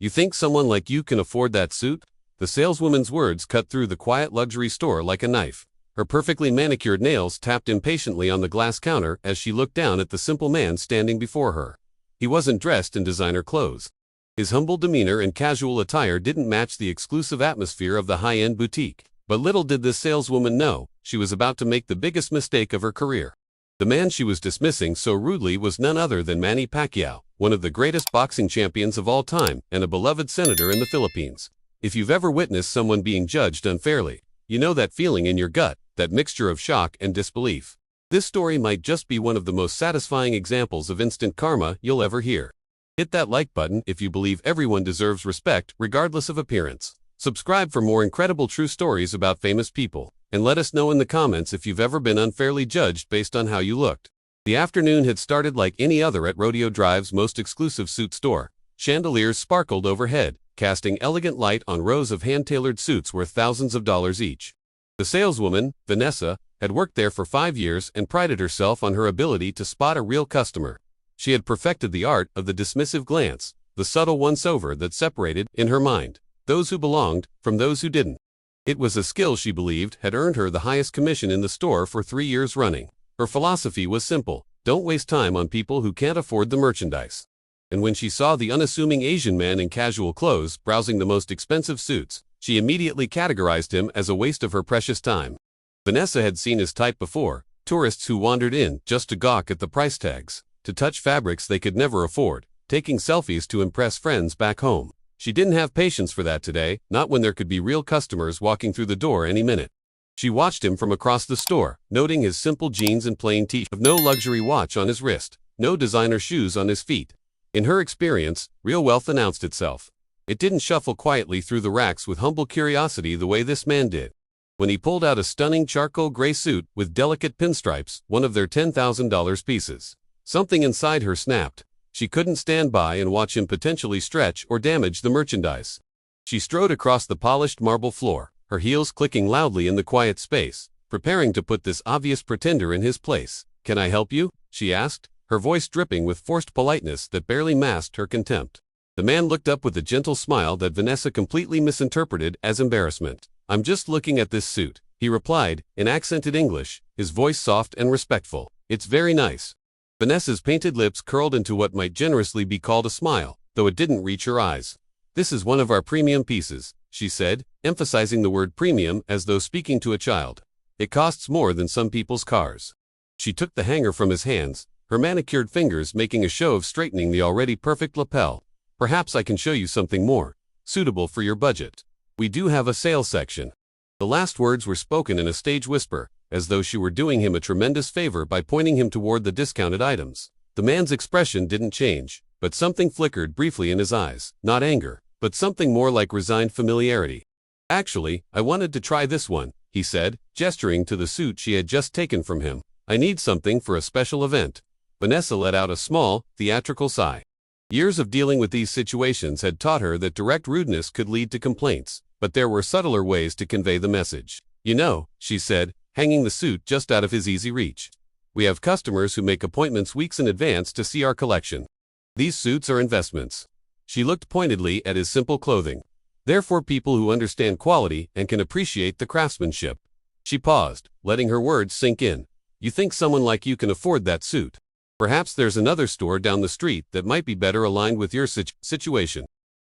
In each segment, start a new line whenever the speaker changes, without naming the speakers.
You think someone like you can afford that suit? The saleswoman's words cut through the quiet luxury store like a knife. Her perfectly manicured nails tapped impatiently on the glass counter as she looked down at the simple man standing before her. He wasn't dressed in designer clothes. His humble demeanor and casual attire didn't match the exclusive atmosphere of the high-end boutique. But little did this saleswoman know, she was about to make the biggest mistake of her career. The man she was dismissing so rudely was none other than Manny Pacquiao, one of the greatest boxing champions of all time and a beloved senator in the Philippines. If you've ever witnessed someone being judged unfairly, you know that feeling in your gut, that mixture of shock and disbelief. This story might just be one of the most satisfying examples of instant karma you'll ever hear. Hit that like button if you believe everyone deserves respect regardless of appearance. Subscribe for more incredible true stories about famous people, and let us know in the comments if you've ever been unfairly judged based on how you looked. The afternoon had started like any other at Rodeo Drive's most exclusive suit store. Chandeliers sparkled overhead, casting elegant light on rows of hand-tailored suits worth thousands of dollars each. The saleswoman, Vanessa, had worked there for 5 years and prided herself on her ability to spot a real customer. She had perfected the art of the dismissive glance, the subtle once-over that separated, in her mind, those who belonged from those who didn't. It was a skill she believed had earned her the highest commission in the store for 3 years running. Her philosophy was simple: don't waste time on people who can't afford the merchandise. And when she saw the unassuming Asian man in casual clothes browsing the most expensive suits, she immediately categorized him as a waste of her precious time. Vanessa had seen his type before: tourists who wandered in just to gawk at the price tags, to touch fabrics they could never afford, taking selfies to impress friends back home. She didn't have patience for that today, not when there could be real customers walking through the door any minute. She watched him from across the store, noting his simple jeans and plain t-shirt, no luxury watch on his wrist, no designer shoes on his feet. In her experience, real wealth announced itself. It didn't shuffle quietly through the racks with humble curiosity the way this man did. When he pulled out a stunning charcoal gray suit with delicate pinstripes, one of their $10,000 pieces, something inside her snapped. She couldn't stand by and watch him potentially stretch or damage the merchandise. She strode across the polished marble floor, her heels clicking loudly in the quiet space, preparing to put this obvious pretender in his place. "Can I help you?" she asked, her voice dripping with forced politeness that barely masked her contempt. The man looked up with a gentle smile that Vanessa completely misinterpreted as embarrassment. "I'm just looking at this suit," he replied, in accented English, his voice soft and respectful. "It's very nice." Vanessa's painted lips curled into what might generously be called a smile, though it didn't reach her eyes. "This is one of our premium pieces," she said, emphasizing the word premium as though speaking to a child. "It costs more than some people's cars." She took the hanger from his hands, her manicured fingers making a show of straightening the already perfect lapel. "Perhaps I can show you something more suitable for your budget. We do have a sale section." The last words were spoken in a stage whisper, as though she were doing him a tremendous favor by pointing him toward the discounted items. The man's expression didn't change, but something flickered briefly in his eyes, not anger, but something more like resigned familiarity. "Actually, I wanted to try this one," he said, gesturing to the suit she had just taken from him. "I need something for a special event." Vanessa let out a small, theatrical sigh. Years of dealing with these situations had taught her that direct rudeness could lead to complaints, but there were subtler ways to convey the message. "You know," she said, hanging the suit just out of his easy reach, "we have customers who make appointments weeks in advance to see our collection. These suits are investments." She looked pointedly at his simple clothing. "They're for people who understand quality and can appreciate the craftsmanship." She paused, letting her words sink in. "You think someone like you can afford that suit? Perhaps there's another store down the street that might be better aligned with your situation."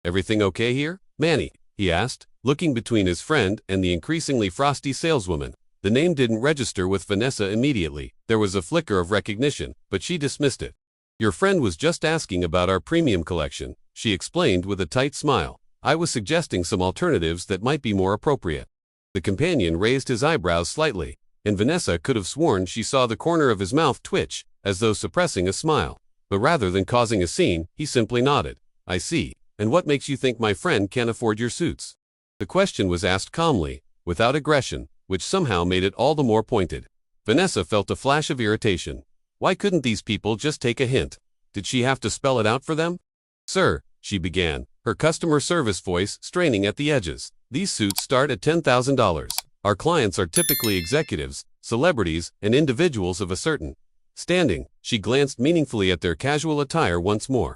"Everything okay here, Manny?" he asked, looking between his friend and the increasingly frosty saleswoman. The name didn't register with Vanessa immediately. There was a flicker of recognition, but she dismissed it. "Your friend was just asking about our premium collection," she explained with a tight smile. "I was suggesting some alternatives that might be more appropriate." The companion raised his eyebrows slightly, and Vanessa could have sworn she saw the corner of his mouth twitch, as though suppressing a smile. But rather than causing a scene, he simply nodded. "I see. And what makes you think my friend can't afford your suits?" The question was asked calmly, without aggression, which somehow made it all the more pointed. Vanessa felt a flash of irritation. Why couldn't these people just take a hint? Did she have to spell it out for them? "Sir," she began, her customer service voice straining at the edges, "these suits start at $10,000. Our clients are typically executives, celebrities, and individuals of a certain standing." She glanced meaningfully at their casual attire once more.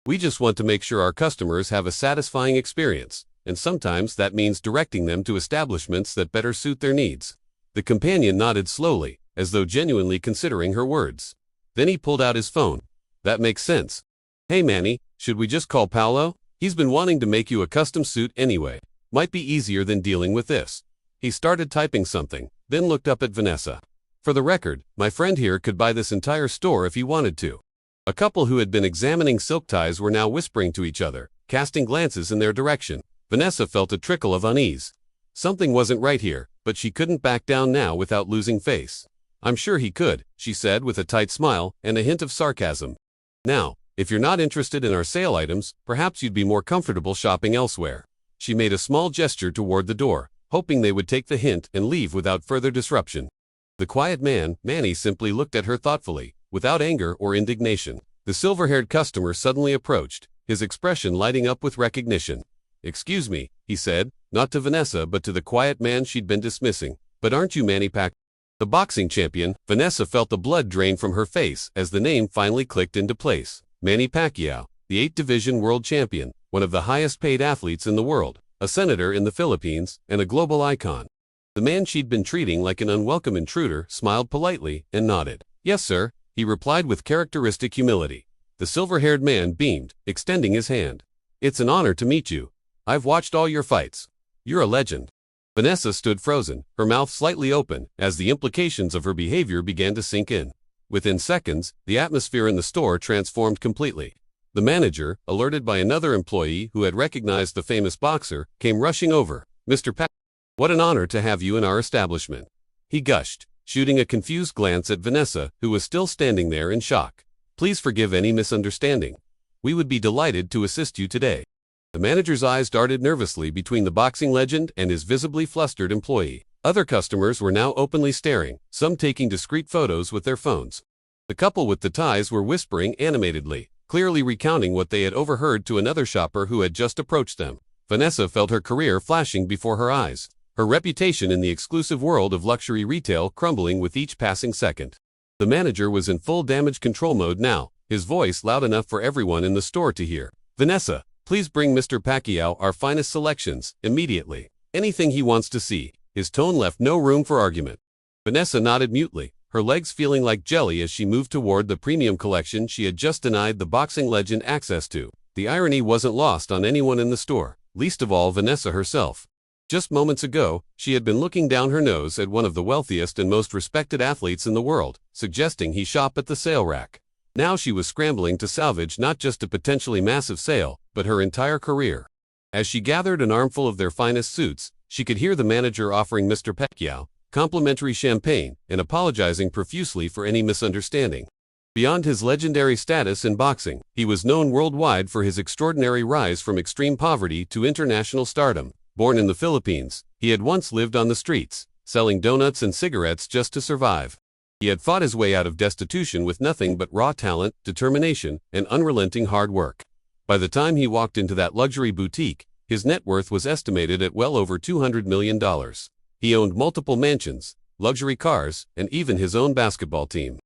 We just want to make sure our customers have a satisfying experience, and sometimes that means directing them to establishments that better suit their needs. The companion nodded slowly, as though genuinely considering her words. Then he pulled out his phone. That makes sense. Hey Manny, should we just call Paolo? He's been wanting to make you a custom suit anyway. Might be easier than dealing with this. He started typing something, then looked up at Vanessa. For the record, my friend here could buy this entire store if he wanted to. A couple who had been examining silk ties were now whispering to each other, casting glances in their direction. Vanessa felt a trickle of unease. Something wasn't right here, but she couldn't back down now without losing face. I'm sure he could, she said with a tight smile and a hint of sarcasm. Now, if you're not interested in our sale items, perhaps you'd be more comfortable shopping elsewhere. She made a small gesture toward the door, hoping they would take the hint and leave without further disruption. The quiet man, Manny, simply looked at her thoughtfully, without anger or indignation. The silver-haired customer suddenly approached, his expression lighting up with recognition. Excuse me, he said, not to Vanessa but to the quiet man she'd been dismissing. But aren't you Manny Pacquiao, the boxing champion? Vanessa felt the blood drain from her face as the name finally clicked into place. Manny Pacquiao, the 8th Division world champion, one of the highest-paid athletes in the world, a senator in the Philippines, and a global icon. The man she'd been treating like an unwelcome intruder smiled politely and nodded. Yes, sir, he replied with characteristic humility. The silver-haired man beamed, extending his hand. It's an honor to meet you. I've watched all your fights. You're a legend. Vanessa stood frozen, her mouth slightly open, as the implications of her behavior began to sink in. Within seconds, the atmosphere in the store transformed completely. The manager, alerted by another employee who had recognized the famous boxer, came rushing over. Mr. Pacquiao, what an honor to have you in our establishment. He gushed, shooting a confused glance at Vanessa, who was still standing there in shock. Please forgive any misunderstanding. We would be delighted to assist you today. The manager's eyes darted nervously between the boxing legend and his visibly flustered employee. Other customers were now openly staring, some taking discreet photos with their phones. The couple with the ties were whispering animatedly, clearly recounting what they had overheard to another shopper who had just approached them. Vanessa felt her career flashing before her eyes, her reputation in the exclusive world of luxury retail crumbling with each passing second. The manager was in full damage control mode now, his voice loud enough for everyone in the store to hear. Vanessa, please bring Mr. Pacquiao our finest selections, immediately. Anything he wants to see. His tone left no room for argument. Vanessa nodded mutely, her legs feeling like jelly as she moved toward the premium collection she had just denied the boxing legend access to. The irony wasn't lost on anyone in the store, least of all Vanessa herself. Just moments ago, she had been looking down her nose at one of the wealthiest and most respected athletes in the world, suggesting he shop at the sale rack. Now she was scrambling to salvage not just a potentially massive sale, but her entire career. As she gathered an armful of their finest suits, she could hear the manager offering Mr. Pacquiao complimentary champagne and apologizing profusely for any misunderstanding. Beyond his legendary status in boxing, he was known worldwide for his extraordinary rise from extreme poverty to international stardom. Born in the Philippines, he had once lived on the streets, selling donuts and cigarettes just to survive. He had fought his way out of destitution with nothing but raw talent, determination, and unrelenting hard work. By the time he walked into that luxury boutique, his net worth was estimated at well over $200 million. He owned multiple mansions, luxury cars, and even his own basketball team.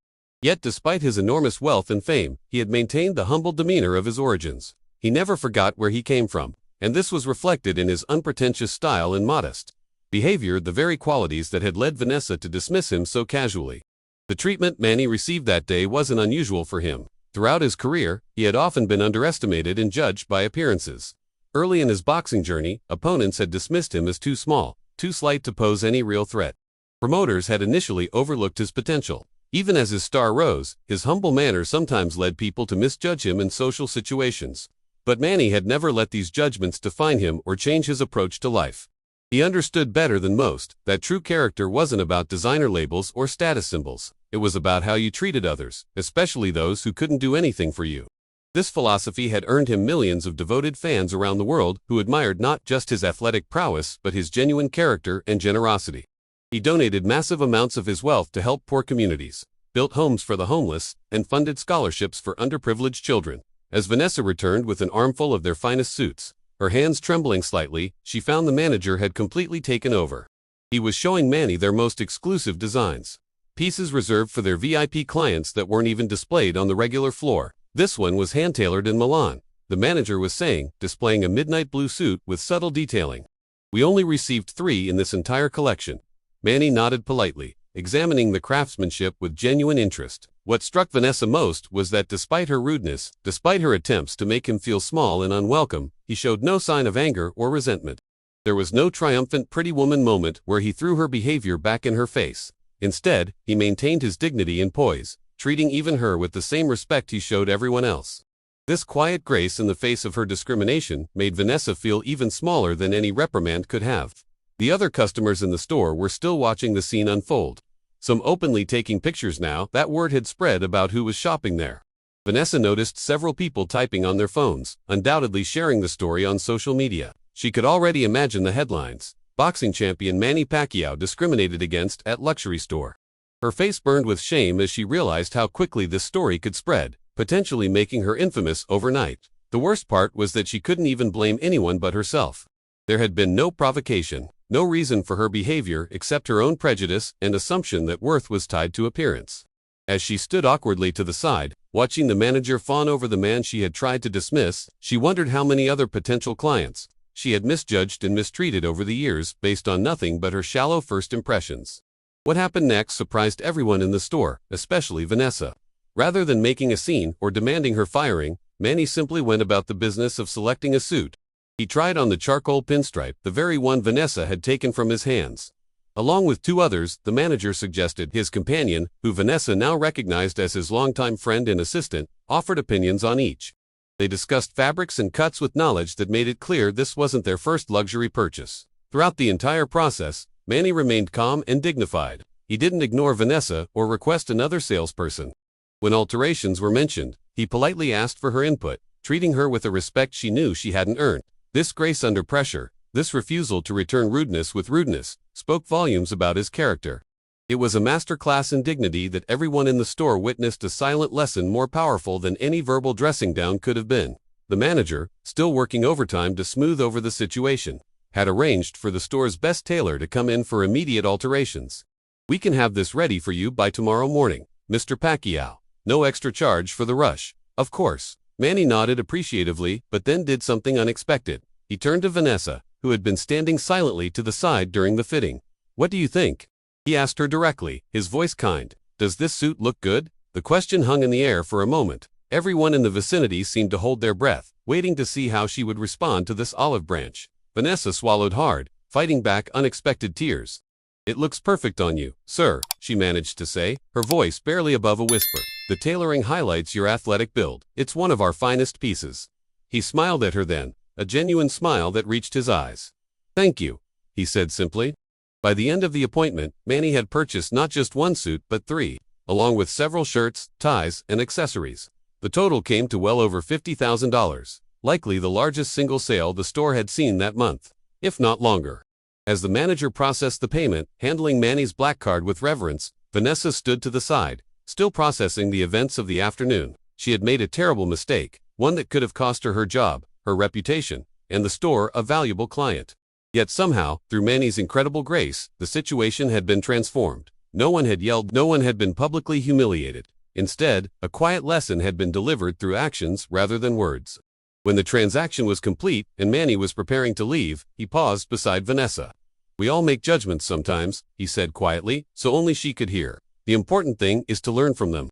Yet despite his enormous wealth and fame, he had maintained the humble demeanor of his origins. He never forgot where he came from, and this was reflected in his unpretentious style and modest behavior, the very qualities that had led Vanessa to dismiss him so casually. The treatment Manny received that day wasn't unusual for him. Throughout his career, he had often been underestimated and judged by appearances. Early in his boxing journey, opponents had dismissed him as too small, too slight to pose any real threat. Promoters had initially overlooked his potential. Even as his star rose, his humble manner sometimes led people to misjudge him in social situations. But Manny had never let these judgments define him or change his approach to life. He understood better than most that true character wasn't about designer labels or status symbols. It was about how you treated others, especially those who couldn't do anything for you. This philosophy had earned him millions of devoted fans around the world who admired not just his athletic prowess but his genuine character and generosity. He donated massive amounts of his wealth to help poor communities, built homes for the homeless, and funded scholarships for underprivileged children. As Vanessa returned with an armful of their finest suits, her hands trembling slightly, she found the manager had completely taken over. He was showing Manny their most exclusive designs. Pieces reserved for their VIP clients that weren't even displayed on the regular floor. This one was hand-tailored in Milan, the manager was saying, displaying a midnight blue suit with subtle detailing. "We only received 3 in this entire collection." Manny nodded politely, examining the craftsmanship with genuine interest. What struck Vanessa most was that despite her rudeness, despite her attempts to make him feel small and unwelcome, he showed no sign of anger or resentment. There was no triumphant pretty woman moment where he threw her behavior back in her face. Instead, he maintained his dignity and poise, treating even her with the same respect he showed everyone else. This quiet grace in the face of her discrimination made Vanessa feel even smaller than any reprimand could have. The other customers in the store were still watching the scene unfold, some openly taking pictures now that word had spread about who was shopping there. Vanessa noticed several people typing on their phones, undoubtedly sharing the story on social media. She could already imagine the headlines. Boxing champion Manny Pacquiao discriminated against at luxury store. Her face burned with shame as she realized how quickly this story could spread, potentially making her infamous overnight. The worst part was that she couldn't even blame anyone but herself. There had been no provocation, no reason for her behavior except her own prejudice and assumption that worth was tied to appearance. As she stood awkwardly to the side, watching the manager fawn over the man she had tried to dismiss, she wondered how many other potential clients she had misjudged and mistreated over the years based on nothing but her shallow first impressions. What happened next surprised everyone in the store, especially Vanessa. Rather than making a scene or demanding her firing, Manny simply went about the business of selecting a suit. He tried on the charcoal pinstripe, the very one Vanessa had taken from his hands. Along with 2 others, the manager suggested his companion, who Vanessa now recognized as his longtime friend and assistant, offered opinions on each. They discussed fabrics and cuts with knowledge that made it clear this wasn't their first luxury purchase. Throughout the entire process, Manny remained calm and dignified. He didn't ignore Vanessa or request another salesperson. When alterations were mentioned, he politely asked for her input, treating her with a respect she knew she hadn't earned. This grace under pressure, this refusal to return rudeness with rudeness, spoke volumes about his character. It was a masterclass in dignity that everyone in the store witnessed, a silent lesson more powerful than any verbal dressing down could have been. The manager, still working overtime to smooth over the situation, had arranged for the store's best tailor to come in for immediate alterations. "We can have this ready for you by tomorrow morning, Mr. Pacquiao. No extra charge for the rush, of course." Manny nodded appreciatively, but then did something unexpected. He turned to Vanessa, who had been standing silently to the side during the fitting. "What do you think?" he asked her directly, his voice kind. "Does this suit look good?" The question hung in the air for a moment. Everyone in the vicinity seemed to hold their breath, waiting to see how she would respond to this olive branch. Vanessa swallowed hard, fighting back unexpected tears. "It looks perfect on you, sir," she managed to say, her voice barely above a whisper. "The tailoring highlights your athletic build. It's one of our finest pieces." He smiled at her then, a genuine smile that reached his eyes. "Thank you," he said simply. By the end of the appointment, Manny had purchased not just 1 suit but 3, along with several shirts, ties, and accessories. The total came to well over $50,000, likely the largest single sale the store had seen that month, if not longer. As the manager processed the payment, handling Manny's black card with reverence, Vanessa stood to the side, still processing the events of the afternoon. She had made a terrible mistake, one that could have cost her job, her reputation, and the store a valuable client. Yet somehow, through Manny's incredible grace, the situation had been transformed. No one had yelled, no one had been publicly humiliated. Instead, a quiet lesson had been delivered through actions rather than words. When the transaction was complete and Manny was preparing to leave, he paused beside Vanessa. "We all make judgments sometimes," he said quietly, so only she could hear. "The important thing is to learn from them."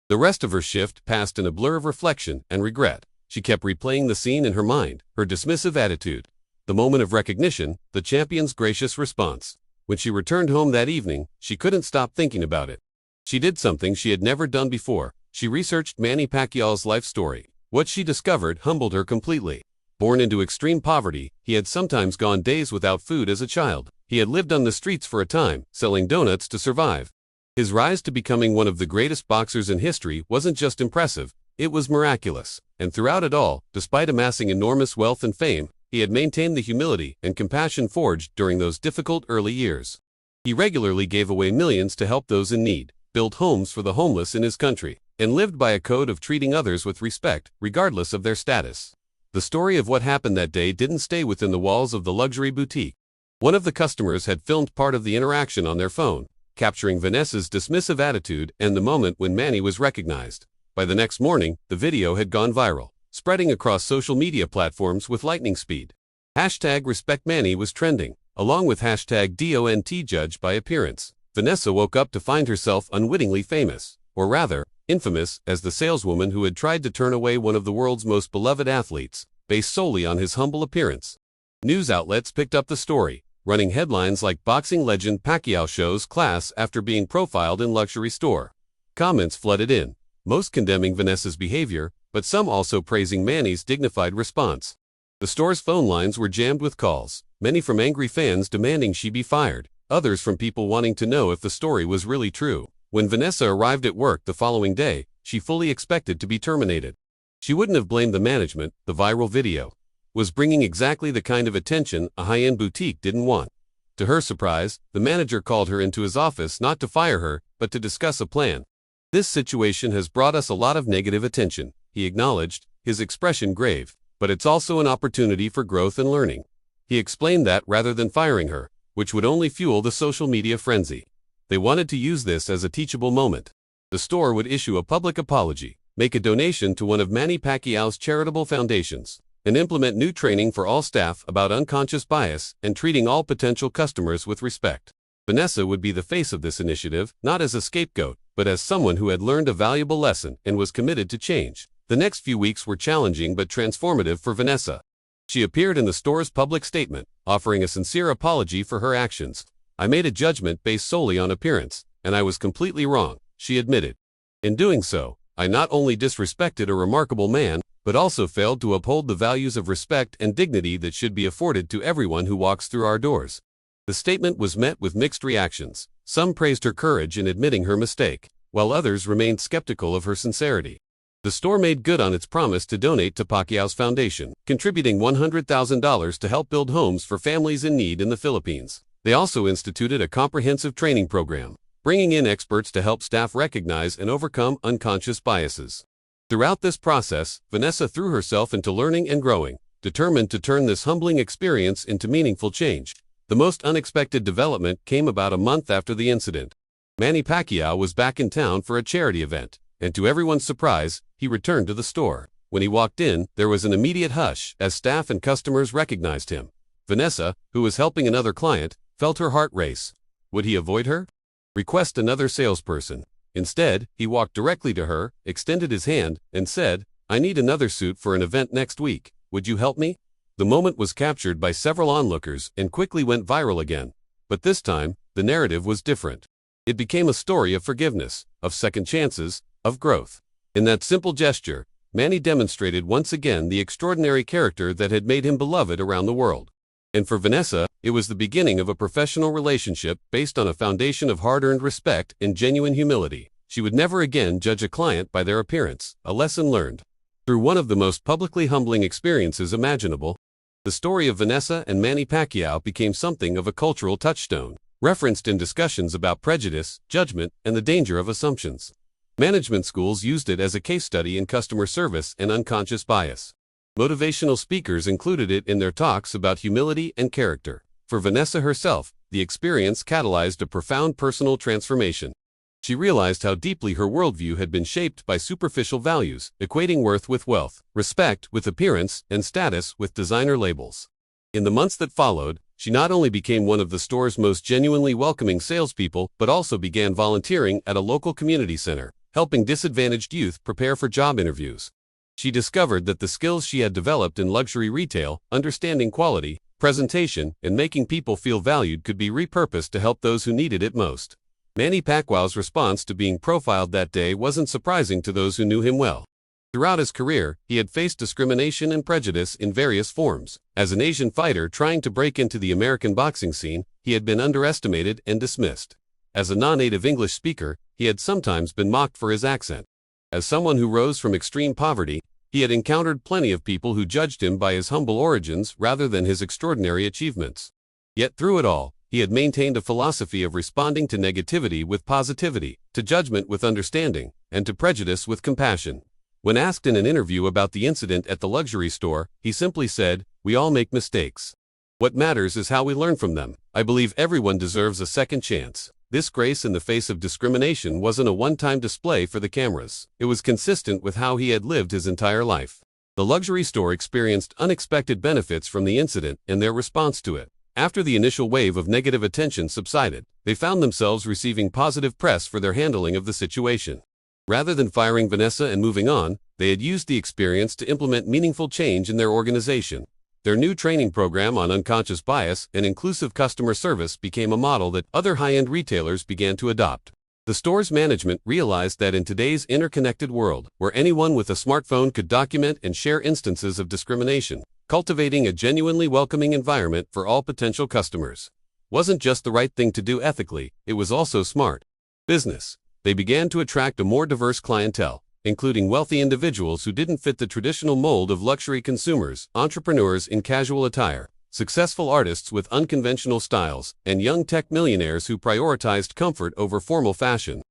The rest of her shift passed in a blur of reflection and regret. She kept replaying the scene in her mind, her dismissive attitude, the moment of recognition, the champion's gracious response. When she returned home that evening, she couldn't stop thinking about it. She did something she had never done before. She researched Manny Pacquiao's life story. What she discovered humbled her completely. Born into extreme poverty, he had sometimes gone days without food as a child. He had lived on the streets for a time, selling donuts to survive. His rise to becoming one of the greatest boxers in history wasn't just impressive, it was miraculous. And throughout it all, despite amassing enormous wealth and fame, he had maintained the humility and compassion forged during those difficult early years. He regularly gave away millions to help those in need, built homes for the homeless in his country, and lived by a code of treating others with respect, regardless of their status. The story of what happened that day didn't stay within the walls of the luxury boutique. One of the customers had filmed part of the interaction on their phone, capturing Vanessa's dismissive attitude and the moment when Manny was recognized. By the next morning, the video had gone viral. spreading across social media platforms with lightning speed. Hashtag #RespectManny was trending, along with hashtag #DONT Judge by Appearance. Vanessa woke up to find herself unwittingly famous, or rather, infamous, as the saleswoman who had tried to turn away one of the world's most beloved athletes, based solely on his humble appearance. News outlets picked up the story, running headlines like "Boxing Legend Pacquiao Shows Class After Being Profiled in Luxury Store." Comments flooded in, most condemning Vanessa's behavior, but some also praising Manny's dignified response. The store's phone lines were jammed with calls, many from angry fans demanding she be fired, others from people wanting to know if the story was really true. When Vanessa arrived at work the following day, she fully expected to be terminated. She wouldn't have blamed the management. The viral video was bringing exactly the kind of attention a high-end boutique didn't want. To her surprise, the manager called her into his office not to fire her, but to discuss a plan. "This situation has brought us a lot of negative attention," he acknowledged, his expression grave. "But it's also an opportunity for growth and learning." He explained that rather than firing her, which would only fuel the social media frenzy, they wanted to use this as a teachable moment. The store would issue a public apology, make a donation to one of Manny Pacquiao's charitable foundations, and implement new training for all staff about unconscious bias and treating all potential customers with respect. Vanessa would be the face of this initiative, not as a scapegoat, but as someone who had learned a valuable lesson and was committed to change. The next few weeks were challenging but transformative for Vanessa. She appeared in the store's public statement, offering a sincere apology for her actions. "I made a judgment based solely on appearance, and I was completely wrong," she admitted. "In doing so, I not only disrespected a remarkable man, but also failed to uphold the values of respect and dignity that should be afforded to everyone who walks through our doors." The statement was met with mixed reactions. Some praised her courage in admitting her mistake, while others remained skeptical of her sincerity. The store made good on its promise to donate to Pacquiao's foundation, contributing $100,000 to help build homes for families in need in the Philippines. They also instituted a comprehensive training program, bringing in experts to help staff recognize and overcome unconscious biases. Throughout this process, Vanessa threw herself into learning and growing, determined to turn this humbling experience into meaningful change. The most unexpected development came about a month after the incident. Manny Pacquiao was back in town for a charity event, and to everyone's surprise, he returned to the store. When he walked in, there was an immediate hush as staff and customers recognized him. Vanessa, who was helping another client, felt her heart race. Would he avoid her? Request another salesperson? Instead, he walked directly to her, extended his hand, and said, "I need another suit for an event next week. Would you help me?" The moment was captured by several onlookers and quickly went viral again. But this time, the narrative was different. It became a story of forgiveness, of second chances, of growth. In that simple gesture, Manny demonstrated once again the extraordinary character that had made him beloved around the world. And for Vanessa, it was the beginning of a professional relationship based on a foundation of hard-earned respect and genuine humility. She would never again judge a client by their appearance, a lesson learned through one of the most publicly humbling experiences imaginable. The story of Vanessa and Manny Pacquiao became something of a cultural touchstone, referenced in discussions about prejudice, judgment, and the danger of assumptions. Management schools used it as a case study in customer service and unconscious bias. Motivational speakers included it in their talks about humility and character. For Vanessa herself, the experience catalyzed a profound personal transformation. She realized how deeply her worldview had been shaped by superficial values, equating worth with wealth, respect with appearance, and status with designer labels. In the months that followed, she not only became one of the store's most genuinely welcoming salespeople, but also began volunteering at a local community center, helping disadvantaged youth prepare for job interviews. She discovered that the skills she had developed in luxury retail, understanding quality, presentation, and making people feel valued could be repurposed to help those who needed it most. Manny Pacquiao's response to being profiled that day wasn't surprising to those who knew him well. Throughout his career, he had faced discrimination and prejudice in various forms. As an Asian fighter trying to break into the American boxing scene, he had been underestimated and dismissed. As a non-native English speaker, he had sometimes been mocked for his accent. As someone who rose from extreme poverty, he had encountered plenty of people who judged him by his humble origins rather than his extraordinary achievements. Yet through it all, he had maintained a philosophy of responding to negativity with positivity, to judgment with understanding, and to prejudice with compassion. When asked in an interview about the incident at the luxury store, he simply said, "We all make mistakes. What matters is how we learn from them. I believe everyone deserves a second chance." This grace in the face of discrimination wasn't a one-time display for the cameras. It was consistent with how he had lived his entire life. The luxury store experienced unexpected benefits from the incident and their response to it. After the initial wave of negative attention subsided, they found themselves receiving positive press for their handling of the situation. Rather than firing Vanessa and moving on, they had used the experience to implement meaningful change in their organization. Their new training program on unconscious bias and inclusive customer service became a model that other high-end retailers began to adopt. The store's management realized that in today's interconnected world, where anyone with a smartphone could document and share instances of discrimination, cultivating a genuinely welcoming environment for all potential customers wasn't just the right thing to do ethically, it was also smart business. They began to attract a more diverse clientele, including wealthy individuals who didn't fit the traditional mold of luxury consumers, entrepreneurs in casual attire, successful artists with unconventional styles, and young tech millionaires who prioritized comfort over formal fashion.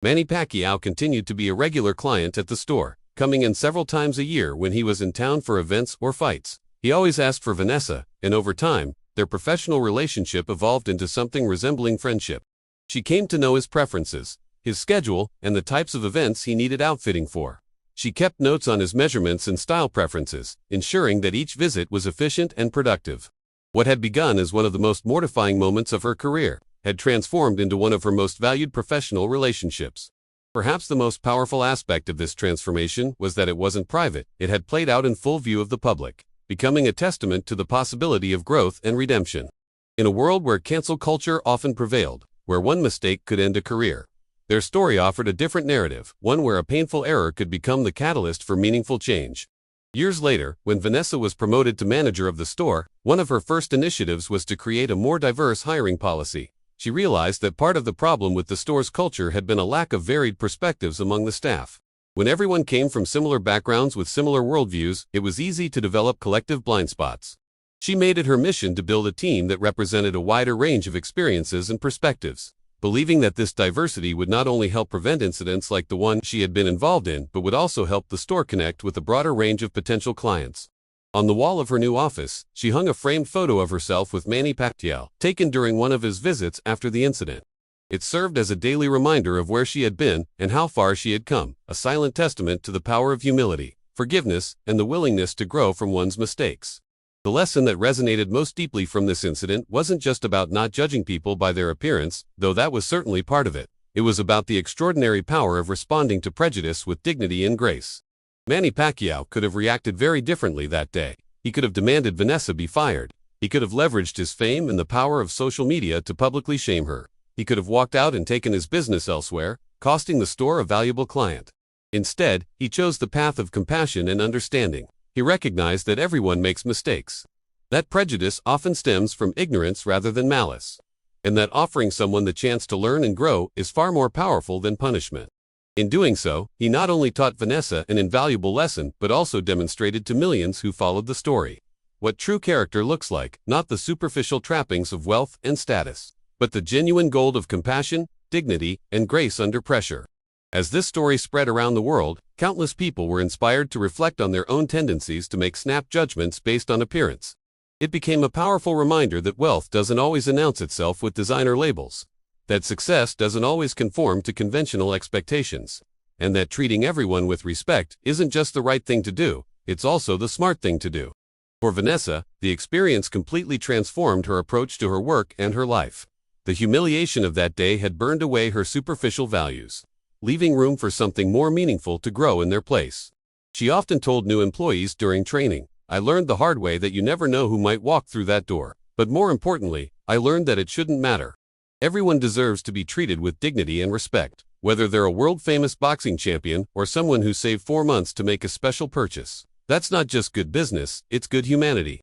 Manny Pacquiao continued to be a regular client at the store, coming in several times a year when he was in town for events or fights. He always asked for Vanessa, and over time, their professional relationship evolved into something resembling friendship. She came to know his preferences, his schedule, and the types of events he needed outfitting for. She kept notes on his measurements and style preferences, ensuring that each visit was efficient and productive. What had begun as one of the most mortifying moments of her career had transformed into one of her most valued professional relationships. Perhaps the most powerful aspect of this transformation was that it wasn't private, it had played out in full view of the public, becoming a testament to the possibility of growth and redemption. In a world where cancel culture often prevailed, where one mistake could end a career, their story offered a different narrative, one where a painful error could become the catalyst for meaningful change. Years later, when Vanessa was promoted to manager of the store, one of her first initiatives was to create a more diverse hiring policy. She realized that part of the problem with the store's culture had been a lack of varied perspectives among the staff. When everyone came from similar backgrounds with similar worldviews, it was easy to develop collective blind spots. She made it her mission to build a team that represented a wider range of experiences and perspectives, believing that this diversity would not only help prevent incidents like the one she had been involved in, but would also help the store connect with a broader range of potential clients. On the wall of her new office, she hung a framed photo of herself with Manny Pacquiao, taken during one of his visits after the incident. It served as a daily reminder of where she had been and how far she had come, a silent testament to the power of humility, forgiveness, and the willingness to grow from one's mistakes. The lesson that resonated most deeply from this incident wasn't just about not judging people by their appearance, though that was certainly part of it. It was about the extraordinary power of responding to prejudice with dignity and grace. Manny Pacquiao could have reacted very differently that day. He could have demanded Vanessa be fired. He could have leveraged his fame and the power of social media to publicly shame her. He could have walked out and taken his business elsewhere, costing the store a valuable client. Instead, he chose the path of compassion and understanding. He recognized that everyone makes mistakes, that prejudice often stems from ignorance rather than malice, and that offering someone the chance to learn and grow is far more powerful than punishment. In doing so, he not only taught Vanessa an invaluable lesson but also demonstrated to millions who followed the story what true character looks like, not the superficial trappings of wealth and status, but the genuine gold of compassion, dignity, and grace under pressure. As this story spread around the world, countless people were inspired to reflect on their own tendencies to make snap judgments based on appearance. It became a powerful reminder that wealth doesn't always announce itself with designer labels, that success doesn't always conform to conventional expectations, and that treating everyone with respect isn't just the right thing to do, it's also the smart thing to do. For Vanessa, the experience completely transformed her approach to her work and her life. The humiliation of that day had burned away her superficial values, leaving room for something more meaningful to grow in their place. She often told new employees during training, "I learned the hard way that you never know who might walk through that door. But more importantly, I learned that it shouldn't matter. Everyone deserves to be treated with dignity and respect, whether they're a world-famous boxing champion or someone who saved 4 months to make a special purchase. That's not just good business, it's good humanity."